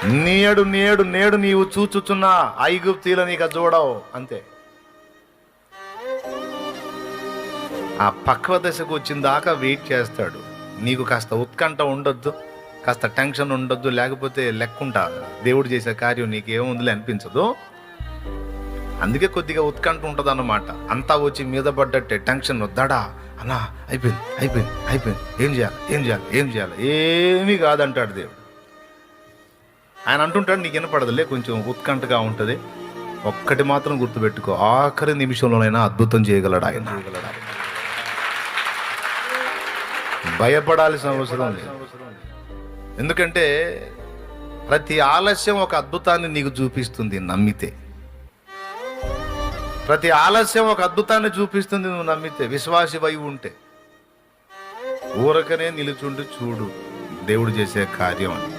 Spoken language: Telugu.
నేడు నేడు నేడు నీవు చూచుచున్న ఐగుప్తీల నీకు చూడవు అంతే. ఆ పక్వ దశకు వచ్చిన దాకా వెయిట్ చేస్తాడు. నీకు కాస్త ఉత్కంఠ ఉండొద్దు, కాస్త టెన్షన్ ఉండొద్దు, లేకపోతే లెక్కుంటా దేవుడు చేసే కార్యం నీకేముందిలే అనిపించదు. అందుకే కొద్దిగా ఉత్కంఠ ఉంటుంది అన్నమాట. అంతా వచ్చి మీద పడ్డట్టే టెన్షన్ వద్దాడా అన్నా, అయిపోయింది అయిపోయింది అయిపోయింది, ఏం చేయాలి ఏం చేయాలి ఏం చేయాలి, ఏమీ కాదంటాడు దేవుడు. ఆయన అంటుంటాడు, నీకు వినపడదులే, కొంచెం ఉత్కంఠగా ఉంటుంది. ఒక్కటి మాత్రం గుర్తుపెట్టుకో, ఆఖరి నిమిషంలోనైనా అద్భుతం చేయగలడు ఆయన. భయపడాల్సిన అవసరం లేదు. ఎందుకంటే ప్రతి ఆలస్యం ఒక అద్భుతాన్ని నీకు చూపిస్తుంది నమ్మితే. ప్రతి ఆలస్యం ఒక అద్భుతాన్ని చూపిస్తుంది నువ్వు నమ్మితే, విశ్వాసివై ఉంటే. ఊరకనే నిలుచుండి చూడు దేవుడు చేసే కార్యం అని.